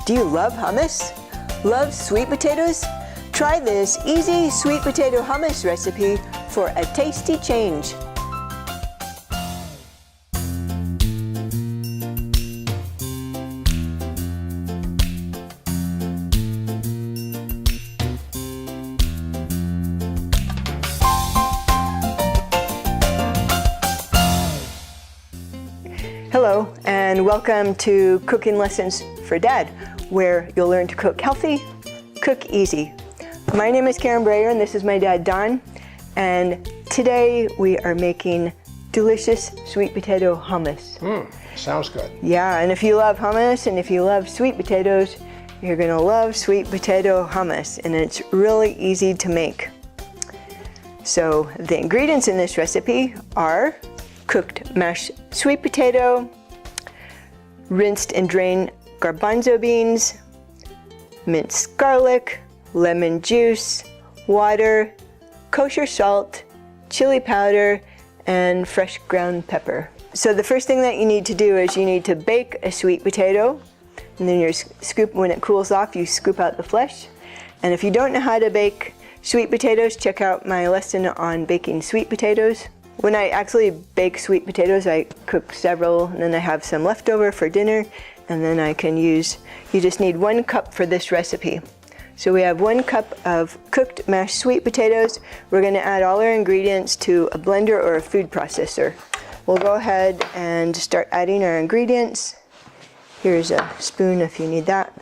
Do you love hummus? Love sweet potatoes? Try this easy sweet potato hummus recipe for a tasty change. Hello, and welcome to Cooking Lessons for Dad, where you'll learn to cook healthy, cook easy. My name is Karen Breyer, and this is my dad, Don, and today we are making delicious sweet potato hummus. Sounds good. Yeah, and if you love hummus and if you love sweet potatoes, you're gonna love sweet potato hummus, and it's really easy to make. So the ingredients in this recipe are cooked mashed sweet potato, rinsed and drained garbanzo beans, minced garlic, lemon juice, water, kosher salt, chili powder, and fresh ground pepper. So the first thing that you need to do is you need to bake a sweet potato, and then when it cools off, you scoop out the flesh. And if you don't know how to bake sweet potatoes, check out my lesson on baking sweet potatoes. When I actually bake sweet potatoes, I cook several, and then I have some left over for dinner, and then I can use, you just need 1 cup for this recipe. So we have 1 cup of cooked mashed sweet potatoes. We're gonna add all our ingredients to a blender or a food processor. We'll go ahead and start adding our ingredients. Here's a spoon if you need that.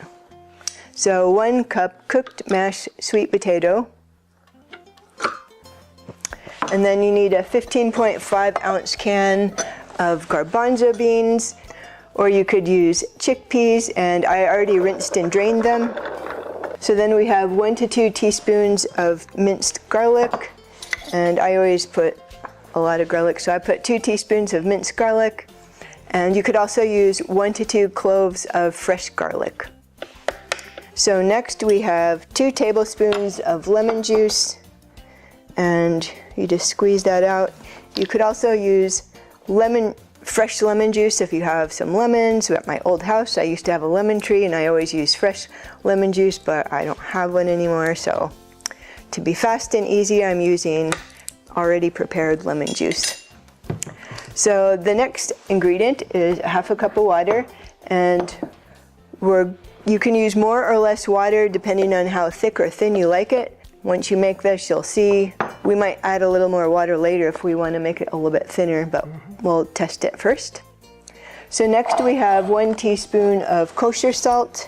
So 1 cup cooked mashed sweet potato. And then you need a 15.5 ounce can of garbanzo beans, or you could use chickpeas, and I already rinsed and drained them. So then we have 1 to 2 teaspoons of minced garlic, and I always put a lot of garlic, so I put 2 teaspoons of minced garlic, and you could also use 1 to 2 cloves of fresh garlic. So next we have 2 tablespoons of lemon juice, and you just squeeze that out. You could also use fresh lemon juice if you have some lemons. At my old house, I used to have a lemon tree, and I always use fresh lemon juice, but I don't have one anymore. So to be fast and easy, I'm using already prepared lemon juice. So the next ingredient is 1/2 cup of water, and you can use more or less water depending on how thick or thin you like it. Once you make this, you'll see we might add a little more water later if we want to make it a little bit thinner, but we'll test it first. So next we have 1 teaspoon of kosher salt,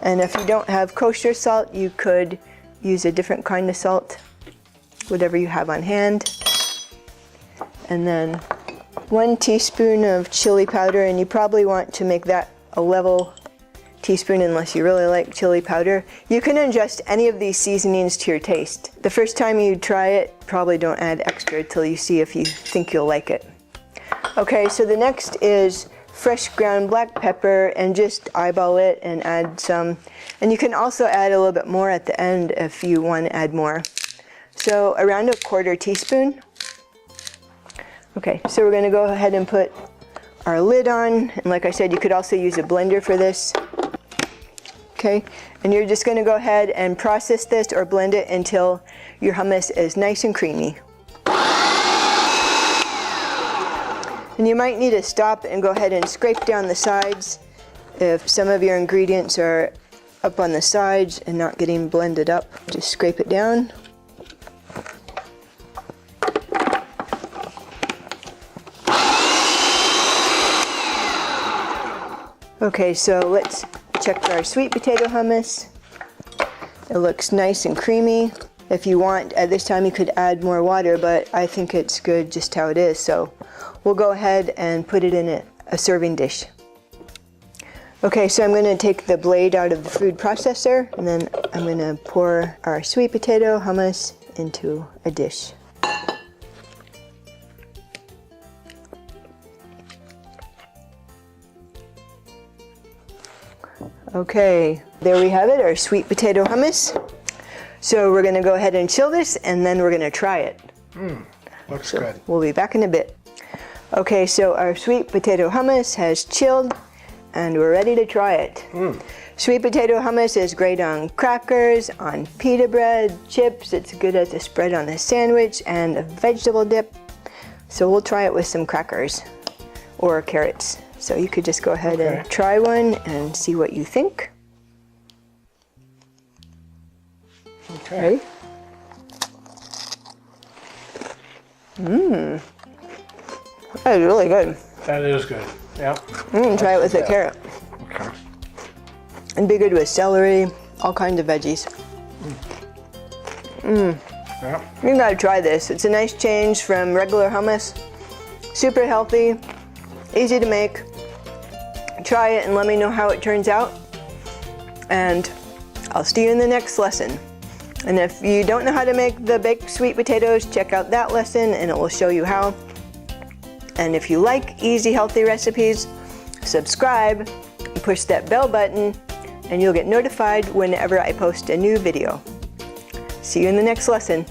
and if you don't have kosher salt, you could use a different kind of salt, whatever you have on hand. And then 1 teaspoon of chili powder, and you probably want to make that a level teaspoon unless you really like chili powder. You can adjust any of these seasonings to your taste. The first time you try it, probably don't add extra till you see if you think you'll like it. Okay, so the next is fresh ground black pepper, and just eyeball it and add some. And you can also add a little bit more at the end if you want to add more. So around 1/4 teaspoon. Okay, so we're gonna go ahead and put our lid on, and like I said, you could also use a blender for this. Okay, and you're just going to go ahead and process this or blend it until your hummus is nice and creamy. And you might need to stop and go ahead and scrape down the sides if some of your ingredients are up on the sides and not getting blended up. Just scrape it down. Okay, so let's check our sweet potato hummus. It looks nice and creamy. If you want, at this time you could add more water, but I think it's good just how it is. So we'll go ahead and put it in a serving dish. Okay, so I'm going to take the blade out of the food processor, and then I'm going to pour our sweet potato hummus into a dish. Okay, there we have it, our sweet potato hummus. So we're gonna go ahead and chill this, and then we're gonna try it. Looks good. We'll be back in a bit. Okay, so our sweet potato hummus has chilled, and we're ready to try it. Sweet potato hummus is great on crackers, on pita bread, chips. It's good as a spread on a sandwich and a vegetable dip. So we'll try it with some crackers or carrots. So you could just go ahead and try one and see what you think. Okay. Ready? That is really good. That is good. Yeah. I'm gonna try it with a carrot. Okay. It'd be good with celery, all kinds of veggies. Yeah. You gotta try this. It's a nice change from regular hummus. Super healthy, easy to make. Try it and let me know how it turns out. And I'll see you in the next lesson. And if you don't know how to make the baked sweet potatoes, check out that lesson and it will show you how. And if you like easy, healthy recipes, subscribe and push that bell button and you'll get notified whenever I post a new video. See you in the next lesson.